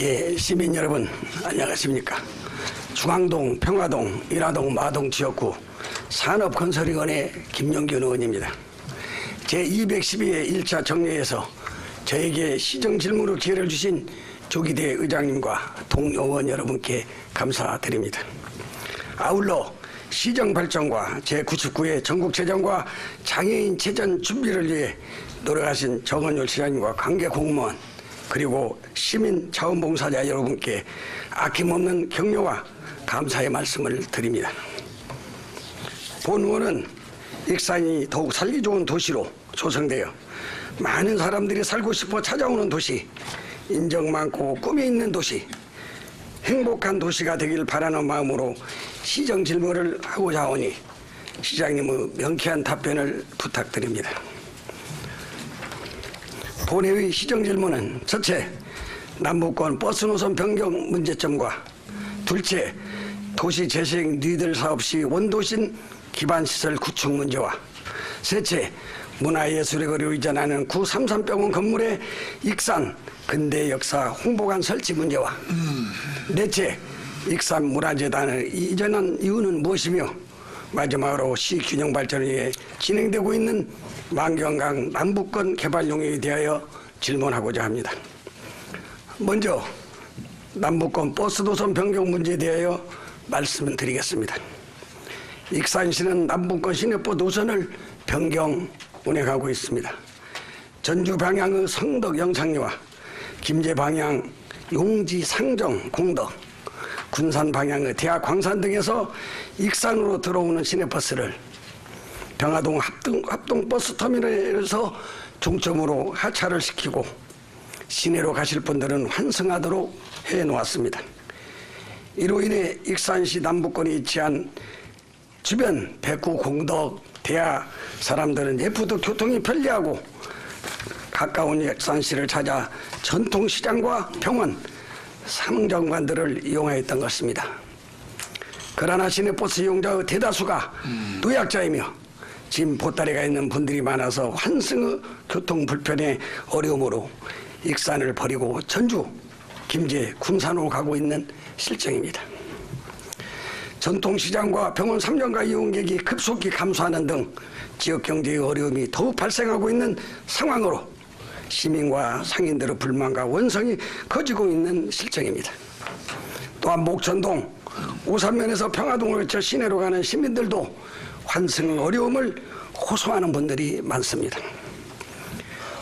세계 시민 여러분 안녕하십니까. 중앙동, 평화동, 인하동, 마동 지역구 산업건설위원회 김영균 의원입니다. 제212회 1차 정례에서 저에게 시정질문으로 기회를 주신 조기대 의장님과 동료 의원 여러분께 감사드립니다. 아울러 시정발전과 제99회 전국체전과 장애인 체전 준비를 위해 노력하신 정원율 시장님과 관계공무원 그리고 시민 자원봉사자 여러분께 아낌없는 격려와 감사의 말씀을 드립니다. 본 의원은 익산이 더욱 살기 좋은 도시로 조성되어 많은 사람들이 살고 싶어 찾아오는 도시, 인정 많고 꿈이 있는 도시, 행복한 도시가 되길 바라는 마음으로 시정 질문을 하고자 하오니 시장님의 명쾌한 답변을 부탁드립니다. 본회의 시정 질문은 첫째, 남부권 버스 노선 변경 문제점과 둘째, 도시 재생 뉴딜 사업 시 원도심 기반시설 구축 문제와 셋째, 문화예술의 거리로 이전하는 구 삼산병원 건물의 익산 근대역사 홍보관 설치 문제와 넷째, 익산 문화재단을 이전한 이유는 무엇이며 마지막으로 시 균형 발전을 위해 진행되고 있는 만경강 남부권 개발 용역에 대하여 질문하고자 합니다. 먼저 남부권 버스 노선 변경 문제에 대하여 말씀을 드리겠습니다. 익산시는 남부권 시내버스 노선을 변경 운행하고 있습니다. 전주 방향의 성덕 영창리와 김제 방향 용지 상정 공덕, 군산 방향의 대학 광산 등에서 익산으로 들어오는 시내버스를 병화동 합동버스터미널에서 중점으로 하차를 시키고 시내로 가실 분들은 환승하도록 해놓았습니다. 이로 인해 익산시 남부권에 위치한 주변 백구 공덕 대하 사람들은 예쁘도 교통이 편리하고 가까운 익산시를 찾아 전통시장과 병원, 상정관들을 이용하였던 것입니다. 그러나 시내버스 이용자의 대다수가 노약자이며 짐 보따리가 있는 분들이 많아서 환승의 교통 불편의 어려움으로 익산을 버리고 전주, 김제, 군산으로 가고 있는 실정입니다. 전통시장과 병원 3년가 이용객이 급속히 감소하는 등 지역경제의 어려움이 더욱 발생하고 있는 상황으로 시민과 상인들의 불만과 원성이 커지고 있는 실정입니다. 또한 목천동, 오산면에서 평화동을 거쳐 시내로 가는 시민들도 환승 어려움을 호소하는 분들이 많습니다.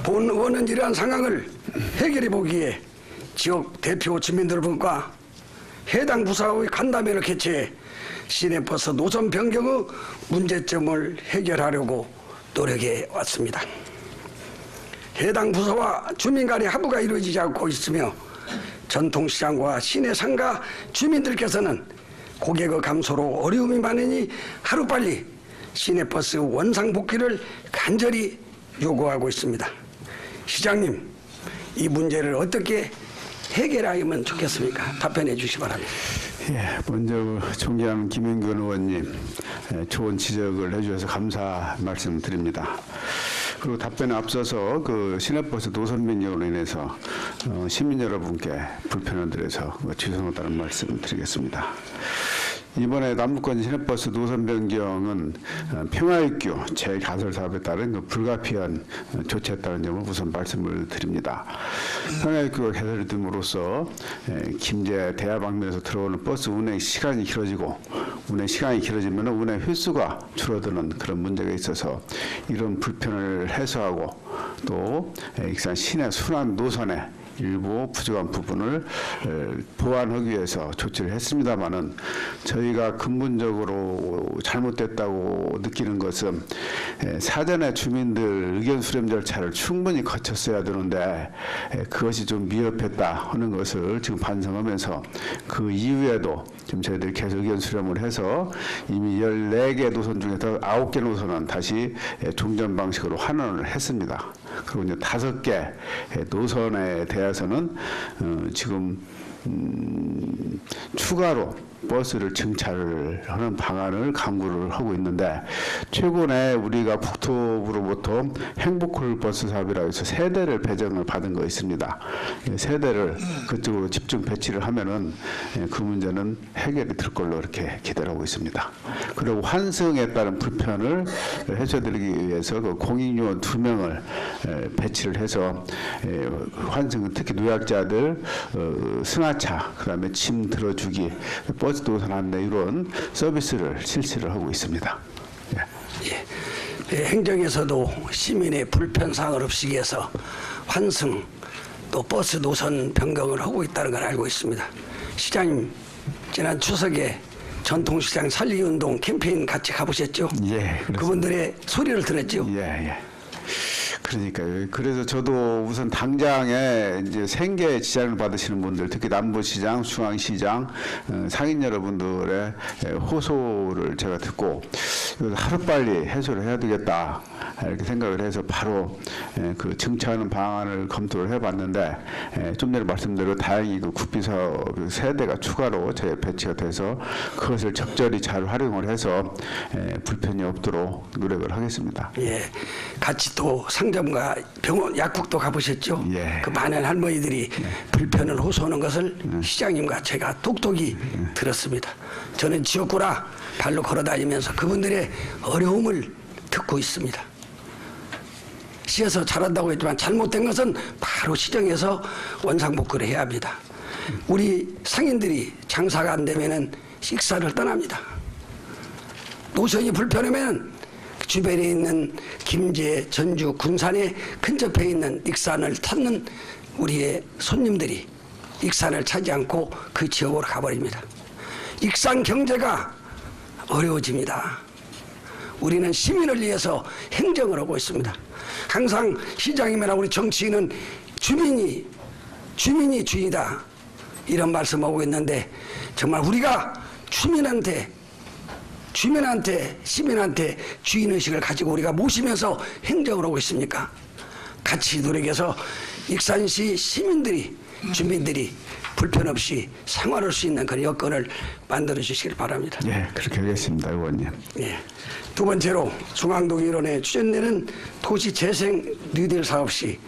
본 의원은 이러한 상황을 해결해 보기에 지역 대표 주민들과 해당 부서의 간담회를 개최해 시내버스 노선 변경의 문제점을 해결하려고 노력해 왔습니다. 해당 부서와 주민 간의 합의가 이루어지지 않고 있으며 전통시장과 시내 상가 주민들께서는 고객의 감소로 어려움이 많으니 하루빨리 시내버스 원상복귀를 간절히 요구하고 있습니다. 시장님, 이 문제를 어떻게 해결하면 좋겠습니까? 답변해 주시기 바랍니다. 예, 먼저 존경하는 김영균 의원님, 좋은 지적을 해주셔서 감사 말씀드립니다. 그리고 답변에 앞서서 그 시내버스 노선 변경으로 인해서 시민 여러분께 불편을 드려서 죄송하다는 말씀을 드리겠습니다. 이번에 남부권 시내버스 노선 변경은 평화입교 재가설 사업에 따른 불가피한 조치였다는 점을 우선 말씀을 드립니다. 평화입교가 개설이 됨으로써 김제 대하 방면에서 들어오는 버스 운행 시간이 길어지고 운행 시간이 길어지면 운행 횟수가 줄어드는 그런 문제가 있어서 이런 불편을 해소하고 또 익산 시내 순환 노선에 일부 부족한 부분을 보완하기 위해서 조치를 했습니다마는 저희가 근본적으로 잘못됐다고 느끼는 것은 사전에 주민들 의견 수렴 절차를 충분히 거쳤어야 되는데 그것이 좀 미흡했다 하는 것을 지금 반성하면서 그 이후에도 지금 저희들이 계속 의견 수렴을 해서 이미 14개 노선 중에서 9개 노선은 다시 종전 방식으로 환원을 했습니다. 그리고 이제 5개 노선에 대해서는 지금 추가로 버스를 증차를 하는 방안을 강구를 하고 있는데, 최근에 우리가 국토부로부터 행복홀 버스 사업이라고 해서 3대를 배정을 받은 거 있습니다. 3대를 그쪽으로 집중 배치를 하면은 그 문제는 해결이 될 걸로 이렇게 기대하고 있습니다. 그리고 환승에 따른 불편을 해소드리기 위해서 그 공익요원 2명을 배치를 해서 환승, 특히 노약자들 승하차, 그다음에 짐 들어주기, 버스 노선 안내 이런 서비스를 실시를 하고 있습니다. 행정에서도 시민의 불편 사항을 없애기 위해서 환승 또 버스 노선 변경을 하고 있다는 걸 알고 있습니다. 시장님, 지난 추석에 전통시장 살리운동 캠페인 같이 가보셨죠? 예, 그렇습니다. 그분들의 소리를 들었죠? 예. 그러니까요. 그래서 저도 우선 당장에 이제 생계 지장을 받으시는 분들, 특히 남부시장, 중앙시장, 상인 여러분들의 호소를 제가 듣고 하루빨리 해소를 해야 되겠다 이렇게 생각을 해서 바로 그 증차하는 방안을 검토를 해봤는데, 좀 전에 말씀대로 다행히 그 국비사업 3대가 추가로 제 배치가 돼서 그것을 적절히 잘 활용을 해서 불편이 없도록 노력을 하겠습니다. 예, 같이 또 상점과 병원, 약국도 가보셨죠? 예. 그 많은 할머니들이 불편을 호소하는 것을 시장님과 제가 똑똑히 들었습니다. 저는 지역구라 발로 걸어다니면서 그분들의 어려움을 듣고 있습니다. 시에서 잘한다고 했지만 잘못된 것은 바로 시정에서 원상복구를 해야 합니다. 우리 상인들이 장사가 안 되면은 식사를 떠납니다. 노선이 불편하면 주변에 있는 김제, 전주, 군산에 근접해 있는 익산을 찾는 우리의 손님들이 익산을 찾지 않고 그 지역으로 가버립니다. 익산 경제가 어려워집니다. 우리는 시민을 위해서 행정을 하고 있습니다. 항상 시장님이나 우리 정치인은 주민이 주인이다 이런 말씀하고 있는데, 정말 우리가 시민한테 주인의식을 가지고 우리가 모시면서 행정을 하고 있습니까? 같이 노력해서 익산시 주민들이 불편 없이 생활할 수 있는 그런 여건을 만들어 주시길 바랍니다. 예, 그렇게 하겠습니다, 의원님. 예. 두 번째로 중앙동 일원에 추진되는 도시재생 뉴딜 사업 시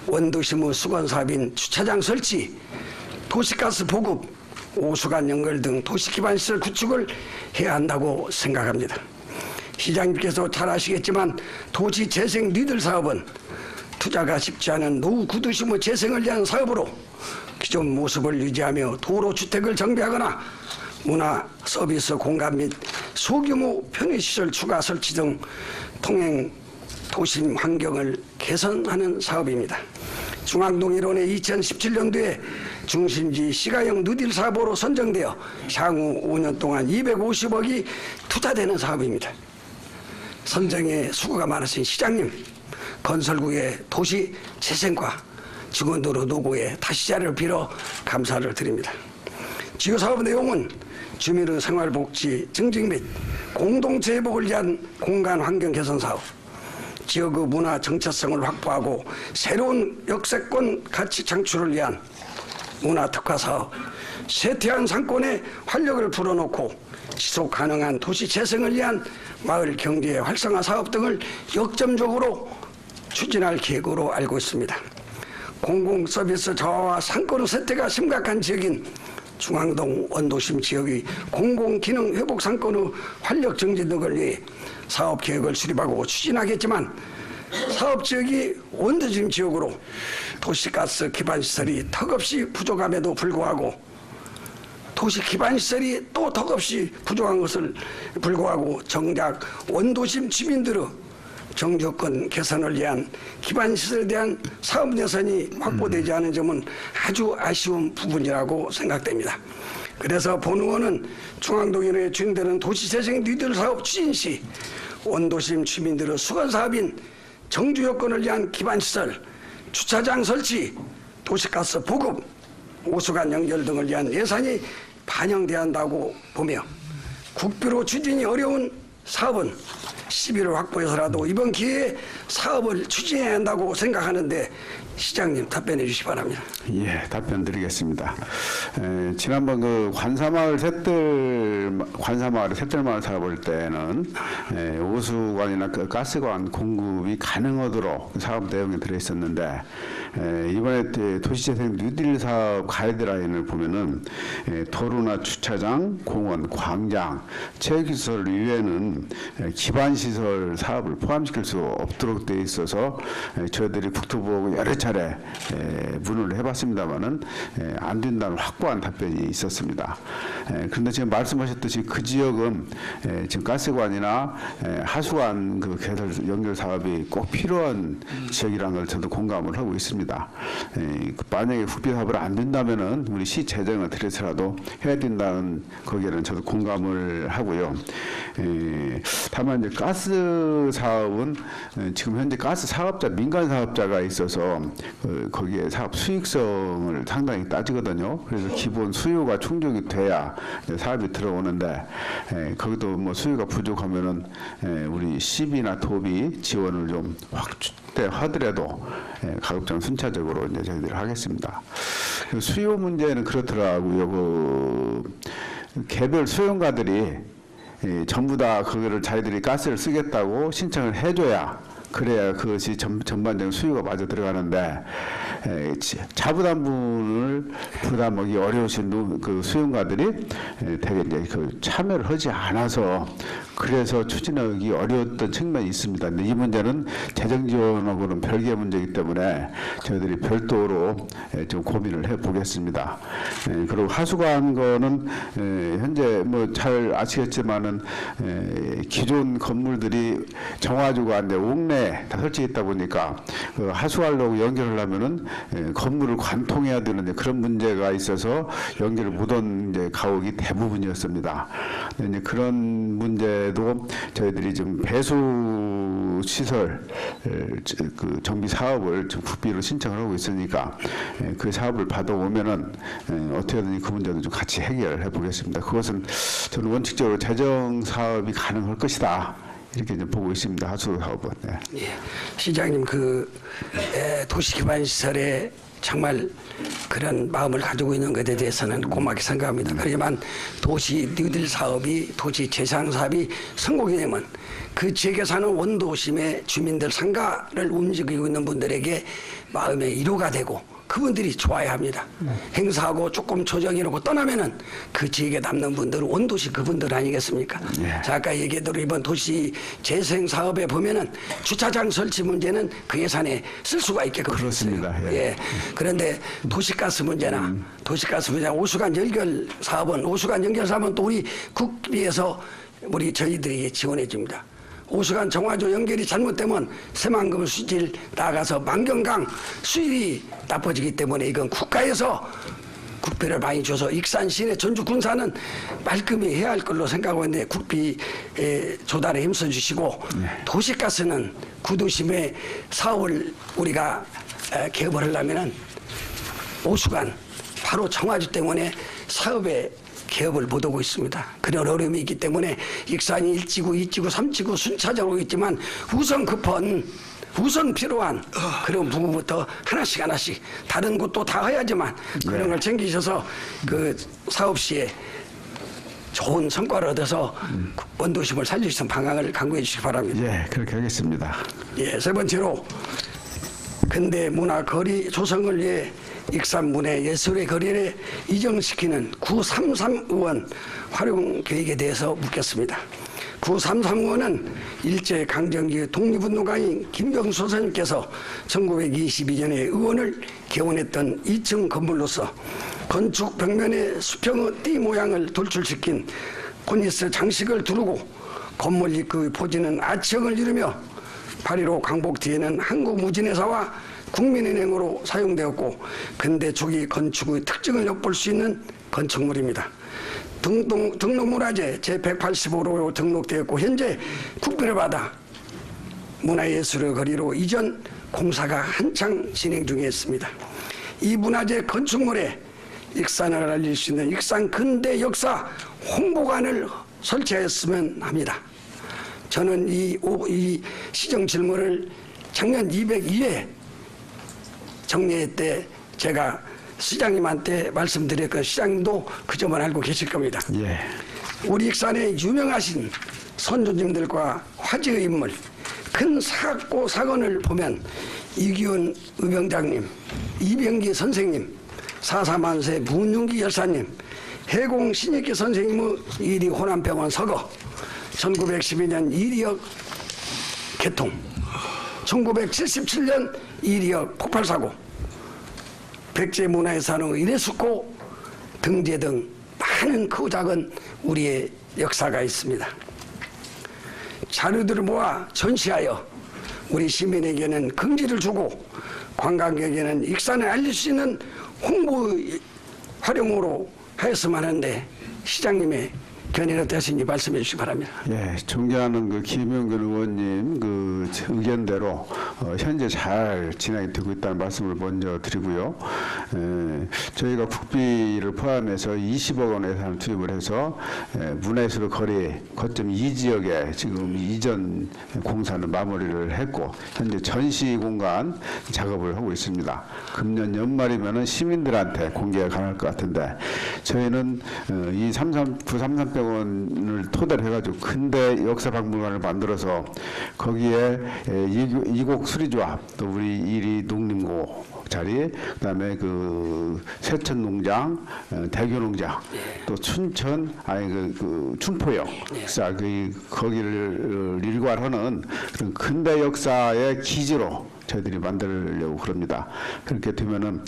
원도심의 수건 사업인 주차장 설치, 도시가스 보급, 오수관 연결 등 도시기반시설 구축을 해야 한다고 생각합니다. 시장님께서 잘 아시겠지만 도시재생 뉴딜 사업은 투자가 쉽지 않은 노후 구도심의 재생을 위한 사업으로 기존 모습을 유지하며 도로 주택을 정비하거나 문화 서비스 공간 및 소규모 편의시설 추가 설치 등 통행 도심 환경을 개선하는 사업입니다. 중앙동 일원의 2017년도에 중심지 시가형 누딜 사업으로 선정되어 향후 5년 동안 250억이 투자되는 사업입니다. 선정에 수고가 많으신 시장님, 건설국의 도시 재생과 직원들 노고에 다시 자리를 빌어 감사를 드립니다. 지구사업 내용은 주민의 생활복지 증진 및 공동체 회복을 위한 공간 환경 개선 사업, 지역의 문화 정체성을 확보하고 새로운 역세권 가치 창출을 위한 문화 특화 사업, 쇠퇴한 상권에 활력을 불어넣고 지속 가능한 도시 재생을 위한 마을 경제 활성화 사업 등을 역점적으로 추진할 계획으로 알고 있습니다. 공공 서비스 저하와 상권의 쇠퇴가 심각한 지역인 중앙동 원도심 지역의 공공기능 회복 상권의 활력 정진 등을 위해 사업 계획을 수립하고 추진하겠지만, 사업 지역이 원도심 지역으로 도시가스 기반시설이 턱없이 부족함에도 불구하고 도시 기반시설이 또 턱없이 부족한 것을 불구하고 정작 원도심 주민들의 정조건 개선을 위한 기반시설에 대한 사업 예산이 확보되지 않은 점은 아주 아쉬운 부분이라고 생각됩니다. 그래서 본 의원은 중앙동일에 추진되는 도시재생 뉴딜 사업 추진 시 원도심 주민들의 수건사업인 정주 여건을 위한 기반시설, 주차장 설치, 도시가스 보급, 오수관 연결 등을 위한 예산이 반영돼야 한다고 보며, 국비로 추진이 어려운 사업은 시비를 확보해서라도 이번 기회에 사업을 추진해야 한다고 생각하는데 시장님 답변해 주시기 바랍니다. 예, 답변 드리겠습니다. 지난번 그 관사마을의 샛들마을 살아볼 때는 오수관이나 그 가스관 공급이 가능하도록 사업 내용이 들어 있었는데 이번에 도시재생 뉴딜 사업 가이드라인을 보면은 도로나 주차장, 공원, 광장, 체육시설 이외에는 기반시설 사업을 포함시킬 수 없도록 돼 있어서 저희들이 국토부하고 여러 차례 문의를 해봤습니다만은 안 된다는 확고한 답변이 있었습니다. 그런데 지금 말씀하셨듯이 그 지역은 지금 가스관이나 하수관 그 개설 연결 사업이 꼭 필요한 지역이라는 걸 저도 공감을 하고 있습니다. 만약에 국비 사업을 안 된다면은 우리 시 재정을 들여서라도 해야 된다는 거기에는 저도 공감을 하고요. 다만 이제 가스 사업은 지금 현재 가스 사업자 민간 사업자가 있어서 거기에 사업 수익성을 상당히 따지거든요. 그래서 기본 수요가 충족이 돼야 사업이 들어오는데 거기도 뭐 수요가 부족하면은 우리 시비나 도비 지원을 좀 확대하더라도 가급적 순차적으로 이제 저희들이 하겠습니다. 수요 문제는 그렇더라고요. 그 개별 수용가들이 전부 다 그거를 자기들이 가스를 쓰겠다고 신청을 해줘야 그래야 그것이 전반적인 수요가 맞아 들어가는데 자부담분을 부담하기 어려우신 그 수용가들이 대개 이제 그 참여를 하지 않아서 그래서 추진하기 어려웠던 측면이 있습니다. 근데 이 문제는 재정 지원하고는 별개의 문제이기 때문에 저희들이 별도로 좀 고민을 해보겠습니다. 그리고 하수관 거는 현재 뭐 잘 아시겠지만은 기존 건물들이 정화조가 이제 옥내 다 설치했다 보니까 그 하수관로 연결하려면은 건물을 관통해야 되는 그런 문제가 있어서 연결을 못한 이제 가옥이 대부분이었습니다. 이제 그런 문제도 저희들이 좀 배수 시설 그 정비 사업을 좀 국비로 신청을 하고 있으니까 그 사업을 받아오면은 어떻게든 그 문제도 좀 같이 해결해 보겠습니다. 그것은 저는 원칙적으로 재정 사업이 가능할 것이다. 이렇게 좀 보고 있습니다. 하수 사업은. 네. 예, 시장님 그 도시기반시설에 정말 그런 마음을 가지고 있는 것에 대해서는 고맙게 생각합니다. 그렇지만 도시 뉴딜 사업이 도시 재생 사업이 성공이 되면 그 지역에 사는 원도심의 주민들 상가를 움직이고 있는 분들에게 마음의 위로가 되고 그분들이 좋아야 합니다. 행사하고 조금 조정해놓고 떠나면은 그 지역에 남는 분들은 원도시 그분들 아니겠습니까? 자, 아까 얘기했대로 이번 도시 재생 사업에 보면은 주차장 설치 문제는 그 예산에 쓸 수가 있게끔 그렇습니다. 예. 예. 그런데 도시가스 문제나 오수관 연결 사업은 또 우리 국비에서 우리 저희들에게 지원해 줍니다. 오수관 정화조 연결이 잘못되면 새만금 수질 나가서 만경강 수질이 나빠지기 때문에 이건 국가에서 국비를 많이 줘서 익산 시내 전주 군사는 말끔히 해야 할 걸로 생각하고 있는데 국비 조달에 힘써 주시고 도시가스는 구도심의 사업을 우리가 개업을 하려면은 오수관 바로 정화조 때문에 사업에 개업을 못하고 있습니다. 그런 어려움이 있기 때문에 익산이 1지구, 2지구, 3지구 순차적으로 있지만 우선 필요한 그런 부분부터 하나씩 다른 곳도 다 해야지만 그런 걸 챙기셔서 그 사업 시에 좋은 성과를 얻어서 원도심을 살릴 수 있는 방향을 강구해 주시기 바랍니다. 예, 그렇게 하겠습니다. 예, 세 번째로 근대 문화 거리 조성을 위해 익산 문화 예술의 거리를 이정시키는 933 의원 활용 계획에 대해서 묻겠습니다. 933 의원은 일제강점기 독립운동가인 김병수 선생님께서 1922년에 의원을 개원했던 2층 건물로서 건축 벽면에 수평의 띠 모양을 돌출시킨 코니스 장식을 두르고 건물 입구 포지는 아치형을 이루며 8.15 광복 뒤에는 한국무진회사와 국민은행으로 사용되었고 근대 초기 건축의 특징을 엿볼 수 있는 건축물입니다. 등록문화재 제185로 등록되었고 현재 국비를 받아 문화예술의 거리로 이전 공사가 한창 진행 중에 있습니다. 이 문화재 건축물에 익산을 알릴 수 있는 익산 근대 역사 홍보관을 설치하였으면 합니다. 저는 이 시정 질문을 작년 202회 정례 때 제가 시장님한테 말씀드렸고 시장님도 그 점을 알고 계실 겁니다. 예. 우리 익산의 유명하신 선조님들과 화제의 인물, 큰 사고 사건을 보면 이기훈 의병장님, 이병기 선생님, 사사만세 문윤기 열사님, 해공 신익기 선생님의 이리 호남병원 서거, 1912년 이리역 개통, 1977년 이리역 폭발사고, 백제문화유산의 유네스코 등재 등 많은 크고 작은 우리의 역사가 있습니다. 자료들을 모아 전시하여 우리 시민에게는 긍지를 주고 관광객에게는 익산을 알릴 수 있는 홍보 활용으로 하였으면 하는데 시장님의 견해는 어떠신지 말씀해 주시기 바랍니다. 예, 존경하는 그 김영근 의원님 그 의견대로 현재 잘 진행이 되고 있다는 말씀을 먼저 드리고요. 저희가 국비를 포함해서 20억 원 예산을 투입을 해서 문화예술 거리 거점 2지역에 지금 이전 공사는 마무리를 했고 현재 전시 공간 작업을 하고 있습니다. 금년 연말이면은 시민들한테 공개가 가능할 것 같은데 저희는 이 933병원을 토대로 해가지고 근대 역사박물관을 만들어서 거기에 이곡 수리조합 또 우리 이리 농림고 자리 그다음에 그 세천농장 대교농장 또 춘천 그 춘포역 거기를 일괄하는 그런 근대 역사의 기지로 저희들이 만들려고 그럽니다. 그렇게 되면은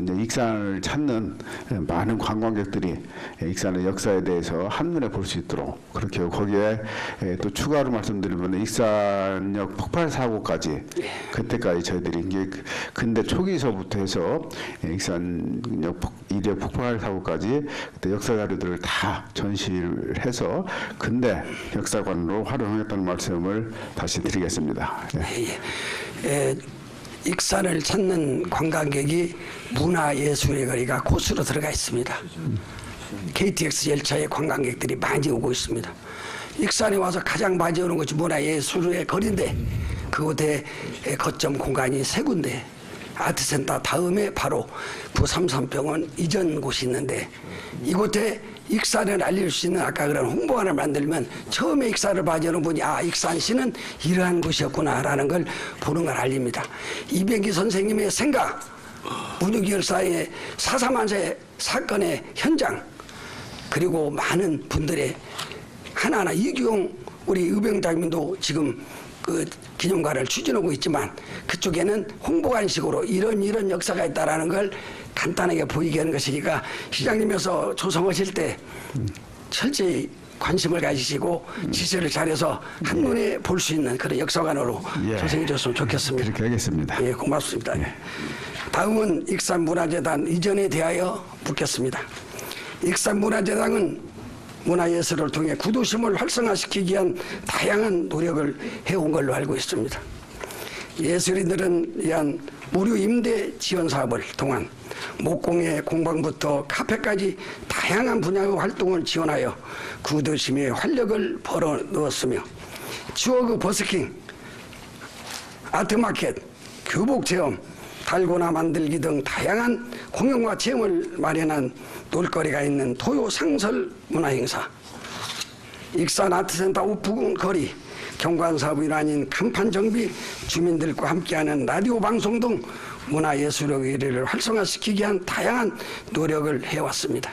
이제 익산을 찾는 많은 관광객들이 익산의 역사에 대해서 한눈에 볼 수 있도록 그렇게 거기에 또 추가로 말씀드리면 익산역 폭발 사고까지 그때까지 저희들이 이제 근대 초기서부터 해서 익산역 이대 폭발 사고까지 그때 역사 자료들을 다 전시를 해서 근대 역사관으로 활용하겠다는 말씀을 다시 드리겠습니다. 익산을 찾는 관광객이 문화예술의 거리가 곳으로 들어가 있습니다. KTX 열차에 관광객들이 많이 오고 있습니다. 익산에 와서 가장 많이 오는 것이 문화예술의 거리인데 그곳에 거점 공간이 세 군데 아트센터 다음에 바로 부삼산병원 이전 곳이 있는데 이곳에 익산을 알릴 수 있는 아까 그런 홍보관을 만들면 처음에 익산을 봐주는 분이 익산시는 이러한 곳이었구나라는 걸 보는 걸 알립니다. 이병기 선생님의 생각, 문윤기 열사의 사사만세 사건의 현장 그리고 많은 분들의 하나하나 이규용 우리 의병장님도 지금 그 기념관을 추진하고 있지만 그쪽에는 홍보관식으로 이런 역사가 있다라는 걸 간단하게 보이게 하는 것이니까 시장님께서 조성하실 때 철저히 관심을 가지시고 지시를 잘해서 한눈에 볼 수 있는 그런 역사관으로 조성해 줬으면 좋겠습니다. 그렇게 하겠습니다. 예, 고맙습니다. 다음은 익산문화재단 이전에 대하여 묻겠습니다. 익산문화재단은 문화예술을 통해 구도심을 활성화시키기 위한 다양한 노력을 해온 걸로 알고 있습니다. 예술인들은 위한 무료 임대 지원 사업을 통한 목공의 공방부터 카페까지 다양한 분야의 활동을 지원하여 구도심에 활력을 벌어넣었으며 추억의 버스킹, 아트마켓, 교복체험, 달고나 만들기 등 다양한 공연과 체험을 마련한 놀거리가 있는 토요상설 문화행사, 익산 아트센터 오픈 거리, 경관사업이 아닌 간판 정비, 주민들과 함께하는 라디오 방송 등 문화예술의 의뢰를 활성화시키기 위한 다양한 노력을 해왔습니다.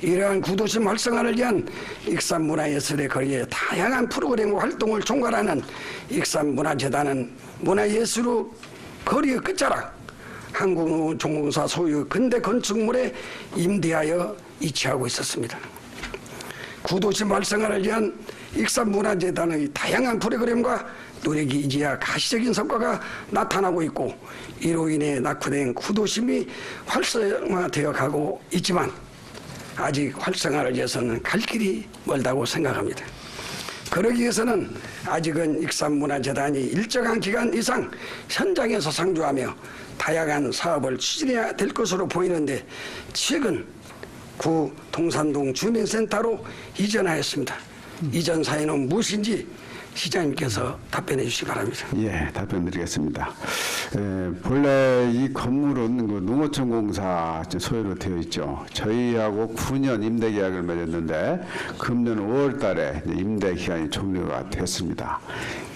이러한 구도심 활성화를 위한 익산문화예술의 거리에 다양한 프로그램과 활동을 총괄하는 익산문화재단은 문화예술의 거리의 끝자락 한국종공사 소유 근대 건축물에 임대하여 이취하고 있었습니다. 구도심 활성화를 위한 익산문화재단의 다양한 프로그램과 노력이 이제야 가시적인 성과가 나타나고 있고 이로 인해 낙후된 구도심이 활성화되어 가고 있지만 아직 활성화를 위해서는 갈 길이 멀다고 생각합니다. 그러기 위해서는 아직은 익산문화재단이 일정한 기간 이상 현장에서 상주하며 다양한 사업을 추진해야 될 것으로 보이는데 최근 구 동산동 주민센터로 이전하였습니다. 이전 사연은 무엇인지 시장님께서 답변해 주시기 바랍니다. 예, 답변드리겠습니다. 본래 이 건물은 그 농어촌공사 소유로 되어 있죠. 저희하고 9년 임대 계약을 맺었는데 금년 5월달에 임대 기간이 종료가 됐습니다.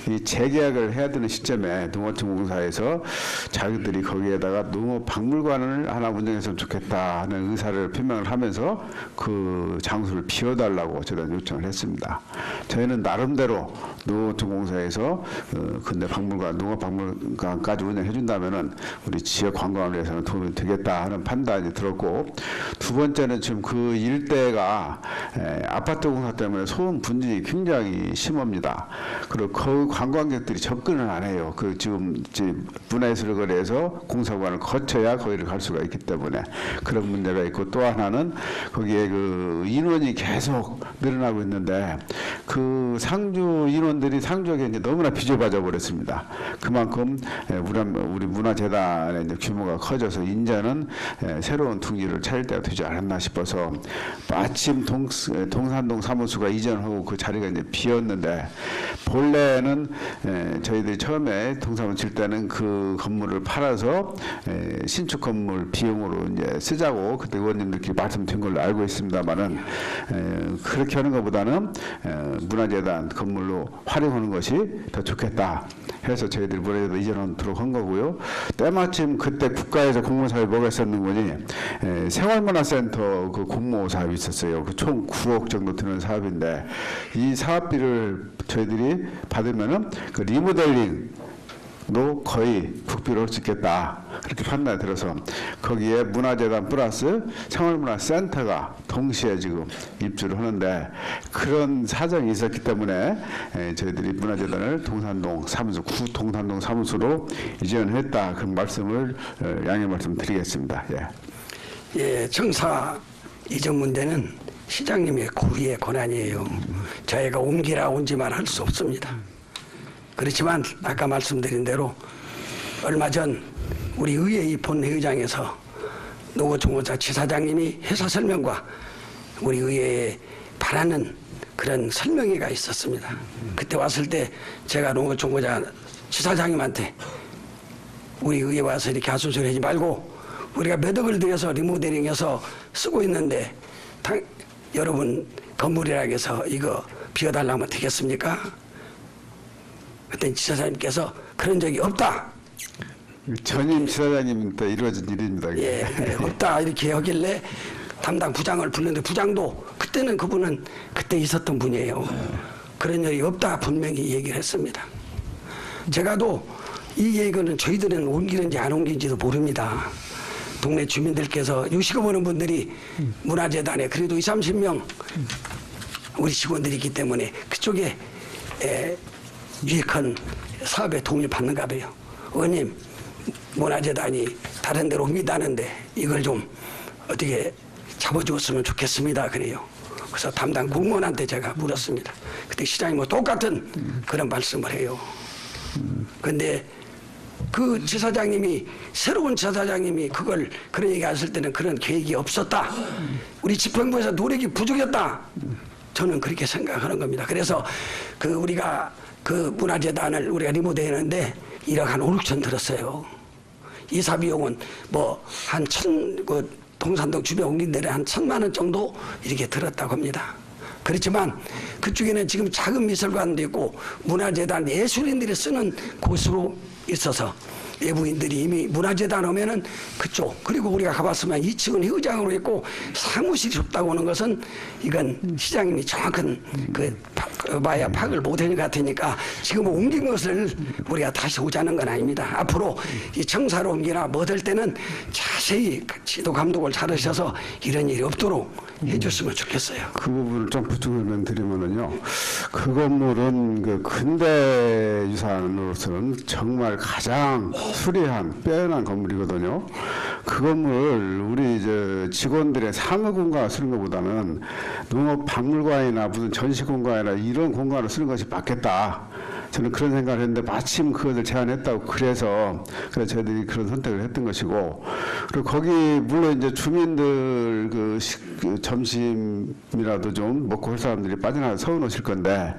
이 재계약을 해야 되는 시점에 농어촌공사에서 자기들이 거기에다가 농어박물관을 하나 운영했으면 좋겠다 하는 의사를 표명을 하면서 그 장소를 비워달라고 저희가 요청을 했습니다. 저희는 나름대로 농어촌공사에서 근대 박물관, 농어박물관까지 운영해준다면은 우리 지역 관광을 위해서는 도움이 되겠다 하는 판단이 들었고, 두 번째는 지금 그 일대가 아파트 공사 때문에 소음 분진이 굉장히 심합니다. 그리고 그 관광객들이 접근을 안 해요. 그 지금 문화예술거리에서 공사관을 거쳐야 거기를 갈 수가 있기 때문에 그런 문제가 있고, 또 하나는 거기에 그 인원이 계속 늘어나고 있는데 그 상주 인원들이 상주에 이제 너무나 비좁아져 버렸습니다. 그만큼 우리 문화재단의 이제 규모가 커져서 이제는 새로운 둥지를 차릴 때가 되지 않았나 싶어서 마침 동산동 사무소가 이전하고 그 자리가 이제 비었는데, 본래는 저희들이 처음에 동사무 칠 때는 그 건물을 팔아서 신축 건물 비용으로 이제 쓰자고 그때 의원님들끼리 말씀드린 걸로 알고 있습니다만은, 그렇게 하는 것보다는 문화재단 건물로 활용하는 것이 더 좋겠다 해서 저희들이 문화재단 이전하도록 한 거고요. 때마침 그때 국가에서 공모 사업이 뭐가 있었는 거니, 생활문화센터 그 공모 사업이 있었어요. 그 총 9억 정도 드는 사업인데, 이 사업비를 저희들이 받으면은 그 리모델링도 거의 국비로 할 수 있겠다 그렇게 판단이 들어서 거기에 문화재단 플러스 생활문화센터가 동시에 지금 입주를 하는데, 그런 사정이 있었기 때문에 저희들이 문화재단을 동산동 사무소, 구동산동 사무소로 이전했다, 그런 말씀을 양해 말씀드리겠습니다. 예. 예, 청사 이전 문제는 시장님의 고유의 권한이에요. 저희가 옮기라 온지만 할 수 없습니다. 그렇지만 아까 말씀드린 대로 얼마 전 우리 의회 본회의장에서 농어촌공사 지사장님이 회사 설명과 우리 의회에 바라는 그런 설명회가 있었습니다. 그때 왔을 때 제가 농어촌공사 지사장님한테 우리 의회 와서 이렇게 하소연을 하지 말고 우리가 몇 억을 들여서 리모델링해서 쓰고 있는데 여러분 건물이라고 해서 이거 비워달라고 하면 되겠습니까? 그때 지사장님께서 그런 적이 없다. 전임 지사장님 때 이루어진 일입니다. 예, 없다 이렇게 하길래 담당 부장을 불렀는데, 부장도 그때는 그분은 그때 있었던 분이에요. 그런 일이 없다 분명히 얘기를 했습니다. 제가도 이 얘기는 저희들은 옮기는지 안 옮기는지도 모릅니다. 동네 주민들께서 유식을 보는 분들이 문화재단에 그래도 20, 30명 우리 직원들이 있기 때문에 그쪽에 유익한 사업에 도움을 받는가 봐요. 의원님, 문화재단이 다른 데로 옮긴다는데 이걸 좀 어떻게 잡아주었으면 좋겠습니다. 그래요. 그래서 담당 공무원한테 제가 물었습니다. 그때 시장님은 똑같은 그런 말씀을 해요. 근데 그 지사장님이, 새로운 지사장님이 그걸 그런 얘기 하실 때는 그런 계획이 없었다. 우리 집행부에서 노력이 부족했다. 저는 그렇게 생각하는 겁니다. 그래서 그 우리가 그 문화재단을 우리가 리모델링하는데 1억 한 5, 6천 들었어요. 이사 비용은 뭐 한 동산동 주변 옮긴 데는 한 1,000만 원 정도 이렇게 들었다고 합니다. 그렇지만 그쪽에는 지금 작은 미술관도 있고 문화재단 예술인들이 쓰는 곳으로 있어서 외부인들이 이미 문화재단 오면은 그쪽, 그리고 우리가 가봤으면 2층은 의장으로 있고 사무실이 좁다고 하는 것은 이건 시장님이 정확한 파악을 못한 것 같으니까 지금 옮긴 것을 우리가 다시 오자는 건 아닙니다. 앞으로 이 청사로 옮기나 뭐 될 때는 자세히 지도 감독을 잘 하셔서 이런 일이 없도록 해줬으면 좋겠어요. 그 부분을 좀 부축을 드리면은요, 그 건물은 그 근대 유산으로서는 정말 가장 수리한 빼어난 건물이거든요. 그 건물을 우리 이제 직원들의 상업 공간을 쓰는 것보다는 농업 박물관이나 무슨 전시 공간이나 이런 공간을 쓰는 것이 맞겠다. 저는 그런 생각을 했는데 마침 그것을 제안했다고 그래서 저희들이 그런 선택을 했던 것이고, 그리고 거기 물론 이제 주민들 그 점심이라도 좀 먹고 할 사람들이 빠져나가 서울 오실 건데,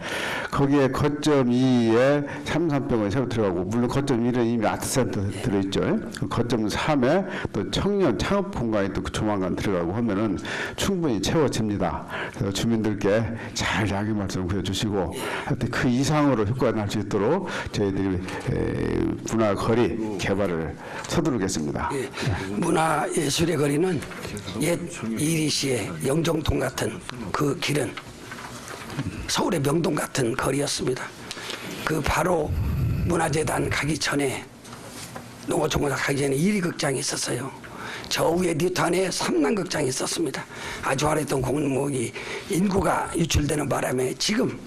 거기에 거점 2에 삼산병원이 새로 들어가고, 물론 거점 1에 이미 아트센터 들어있죠. 거점 3에 또 청년 창업 공간이 또 조만간 들어가고 하면은 충분히 채워집니다. 그래서 주민들께 잘 양해 말씀 구해주시고, 하여튼 그 이상으로 효과가 날 수 있도록 저희들이 문화거리 개발을 서두르겠습니다. 예, 문화예술의 거리는 옛 이리시의 영종동 같은 그 길은 서울의 명동 같은 거리였습니다. 그 바로 문화재단 가기 전에, 농어촌공사 가기 전에 1위 극장이 있었어요. 저 위에 뉴탄에 3난극장이 있었습니다. 아주 화려했던 공목이 인구가 유출되는 바람에 지금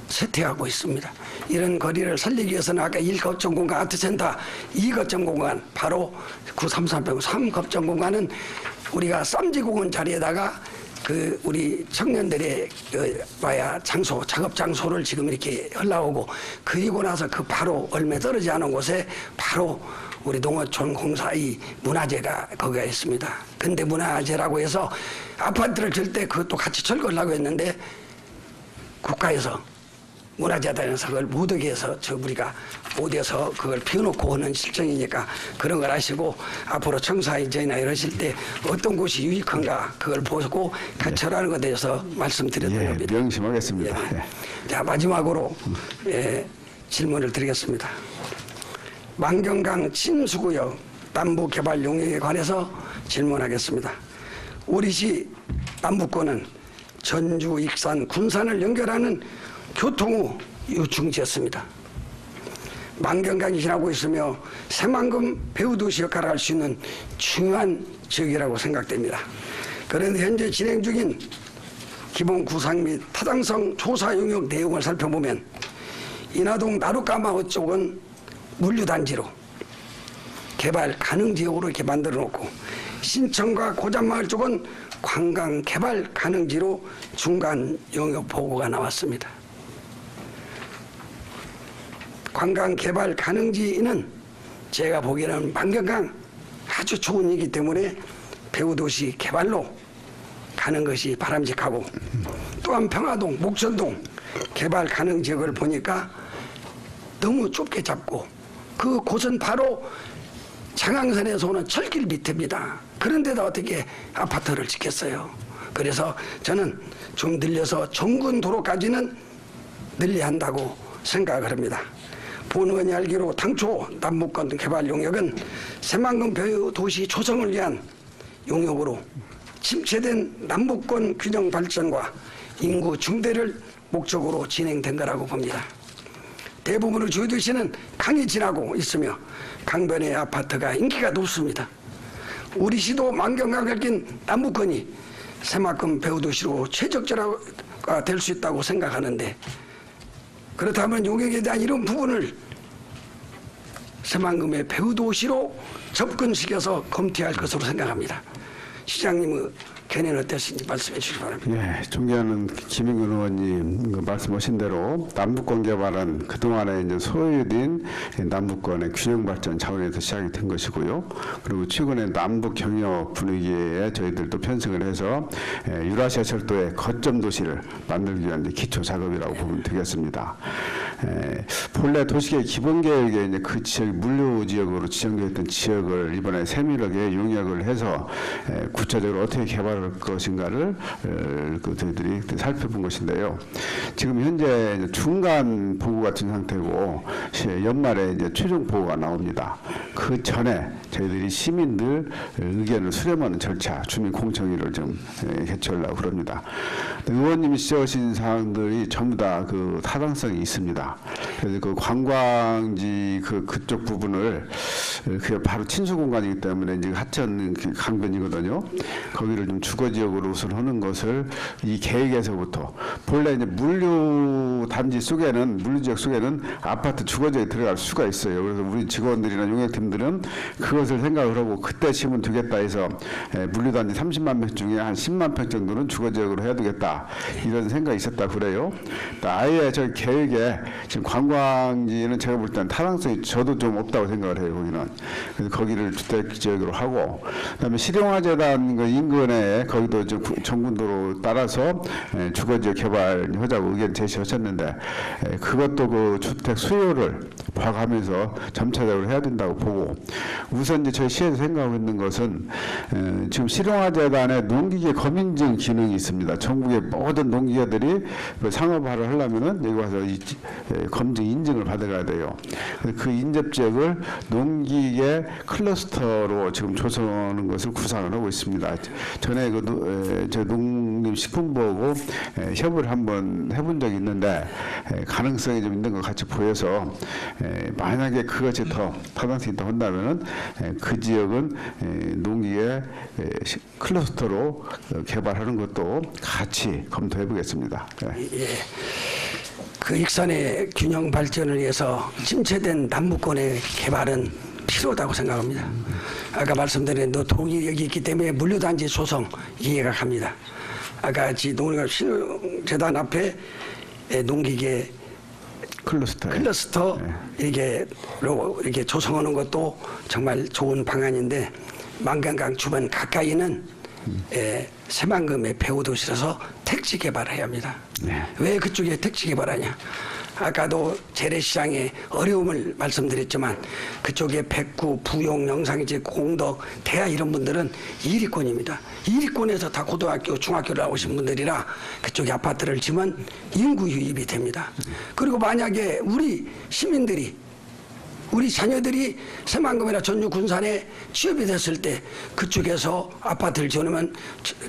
쇠퇴하고 있습니다. 이런 거리를 살리기 위해서는 아까 1거점 공간 아트센터, 2거점 공간, 바로 933병 3거점 공간은 우리가 쌈지공원 자리에다가 그 우리 청년들의 와야 장소, 작업 장소를 지금 이렇게 흘러오고, 그리고 나서 그 바로 얼마 떨어지지 않은 곳에 바로 우리 농어촌 공사의 문화재가 거기가 있습니다. 근데 문화재라고 해서 아파트를 질 때 그것도 같이 철거를 하고 했는데, 국가에서 문화재단에서 그걸 못 오게 해서 우리가 못 해서 그걸 피워놓고 하는 실정이니까 그런 걸 아시고, 앞으로 청사이제나 이러실 때 어떤 곳이 유익한가 그걸 보고 같이하라는 것에 대해서 말씀드렸던 겁니다. 명심하겠습니다. 예. 자, 마지막으로 질문을 드리겠습니다. 만경강 침수구역 남부개발 용역에 관해서 질문하겠습니다. 우리시 남북권은 전주, 익산, 군산을 연결하는 교통후 유충지였습니다. 만경강이 지나고 있으며 새만금 배후도시 역할을 할 수 있는 중요한 지역이라고 생각됩니다. 그런데 현재 진행 중인 기본 구상 및 타당성 조사 용역 내용을 살펴보면 인하동 나루까마을 쪽은 물류단지로 개발 가능 지역으로 이렇게 만들어 놓고, 신천과 고잔마을 쪽은 관광 개발 가능지로 중간 용역 보고가 나왔습니다. 관광 개발 가능지는 제가 보기에는 만경강 아주 좋은 일이기 때문에 배후도시 개발로 가는 것이 바람직하고, 또한 평화동, 목천동 개발 가능 지역을 보니까 너무 좁게 잡고, 그 곳은 바로 장항선에서 오는 철길 밑입니다. 그런데도 어떻게 아파트를 짓겠어요? 그래서 저는 좀 늘려서 정군 도로까지는 늘려야 한다고 생각을 합니다. 본 의원이 알기로 당초 남북권 개발 용역은 새만금 배후도시 조성을 위한 용역으로 침체된 남북권 균형 발전과 인구 증대를 목적으로 진행된 거라고 봅니다. 대부분의 주요도시는 강이 지나고 있으며 강변의 아파트가 인기가 높습니다. 우리 시도 만경강을 낀 남북권이 새만금 배후도시로 최적자가 될 수 있다고 생각하는데, 그렇다면 용역에 대한 이런 부분을 새만금의 배후도시로 접근시켜서 검토할 것으로 생각합니다. 시장님의 견해는 어떠신지 말씀해 주시기 바랍니다. 예, 존경하는 김인근 의원님 말씀하신 대로 남북권 개발은 그동안에 이제 소요된 남북권의 균형 발전 차원에서 시작이 된 것이고요. 그리고 최근에 남북 경협 분위기에 저희들도 편승을 해서 유라시아 철도의 거점 도시를 만들기 위한 기초 작업이라고 보면 되겠습니다. 본래 도시계획 기본 계획에 이제 그 지역 물류 지역으로 지정되어 있던 지역을 이번에 세밀하게 용역을 해서 구체적으로 어떻게 개발할 것인가를 저희들이 살펴본 것인데요. 지금 현재 중간 보고 같은 상태고, 연말에 이제 최종 보고가 나옵니다. 그 전에 저희들이 시민들 의견을 수렴하는 절차, 주민 공청회를 좀 개최하려고 그럽니다. 의원님이 지적하신 사항들이 전부 다 그 타당성이 있습니다. 그래서 그 관광지 그쪽 부분을 그 바로 친수 공간이기 때문에 이제 하천 강변이거든요. 거기를 좀 주거 지역으로 우선 하는 것을 이 계획에서부터, 본래 이제 물류 단지 속에는, 물류 지역 속에는 아파트 주거 지역에 들어갈 수가 있어요. 그래서 우리 직원들이나 용역팀들은 그것을 생각을 하고 그때 지면 되겠다 해서 물류 단지 30만 평 중에 한 10만 평 정도는 주거 지역으로 해야 되겠다, 이런 생각이 있었다 그래요. 아예 저 계획에 지금 관광지는 제가 볼 때는 타당성이 저도 좀 없다고 생각을 해요. 거기는. 그래서 거기를 주택 지역으로 하고, 그다음에 실용화재단 그 인근에 거기도 좀 정군도로 따라서 주거지역 개발 하자고 의견 제시하셨는데, 그것도 그 주택 수요를 봐가면서 점차적으로 해야 된다고 보고, 우선 이제 저희 시에서 생각하고 있는 것은 지금 실용화재단에 농기계 검인증 기능이 있습니다. 전국의 모든 농기계들이 상업화를 하려면은 여기 와서 이 검증 인증을 받아가야 돼요. 그 인접 지역을 농기계 클러스터로 지금 조성하는 것을 구상을 하고 있습니다. 전에 저 농림식품부하고 협의를 한번 해본 적이 있는데 가능성이 좀 있는 것 같이 보여서 만약에 그것이 더 타당성이 있다 한다면은 그 지역은 농기계 클러스터로 개발하는 것도 같이 검토해 보겠습니다. 예. 그 익산의 균형 발전을 위해서 침체된 남부권의 개발은 필요하다고 생각합니다. 아까 말씀드린 노동이 여기 있기 때문에 물류단지 소송 이해가 갑니다. 아까 농림과 신흥재단 앞에 농기계 클러스터 이렇게 조성하는 것도 정말 좋은 방안인데 만경강 주변 가까이는 새만금의 배후도시라서 택지 개발을 해야 합니다. 네. 왜 그쪽에 택지 개발하냐? 아까도 재래시장의 어려움을 말씀드렸지만 그쪽에 백구, 부용, 영상이지, 공덕, 대하 이런 분들은 이리권입니다. 이리권에서 다 고등학교, 중학교를 나오신 분들이라 그쪽에 아파트를 지면 인구 유입이 됩니다. 그리고 만약에 우리 시민들이 우리 자녀들이 새만금이나 전주 군산에 취업이 됐을 때 그쪽에서 아파트를 지어놓으면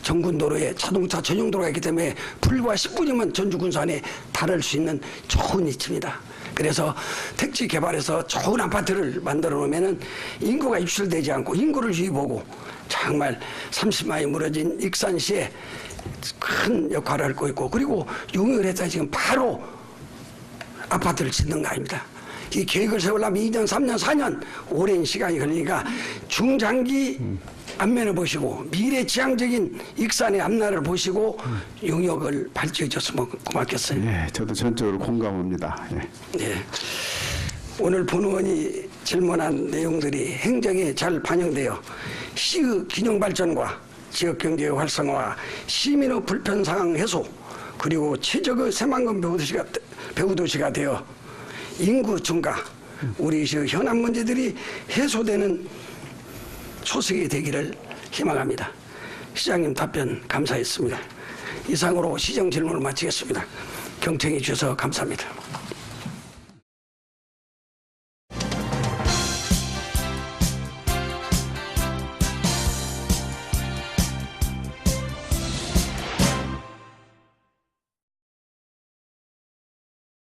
정군도로에 자동차 전용도로가 있기 때문에 불과 10분이면 전주 군산에 달할 수 있는 좋은 위치입니다. 그래서 택지 개발해서 좋은 아파트를 만들어 놓으면은 인구가 입출되지 않고 인구를 유입하고 정말 30만이 무너진 익산시에 큰 역할을 할 거 있고, 그리고 용역을 해서 지금 바로 아파트를 짓는 거 아닙니다. 이 계획을 세우려면 2년, 3년, 4년 오랜 시간이 걸리니까 중장기 안면을 보시고 미래지향적인 익산의 앞날을 보시고 용역을 발주해 줬으면 고맙겠어요. 예, 저도 전적으로 공감합니다. 예. 예. 오늘 본 의원이 질문한 내용들이 행정에 잘 반영되어 시의 균형 발전과 지역경제의 활성화, 시민의 불편사항 해소, 그리고 최적의 새만금 배후도시가 되어 인구 증가, 우리 현안 문제들이 해소되는 초석이 되기를 희망합니다. 시장님 답변 감사했습니다. 이상으로 시정 질문을 마치겠습니다. 경청해 주셔서 감사합니다.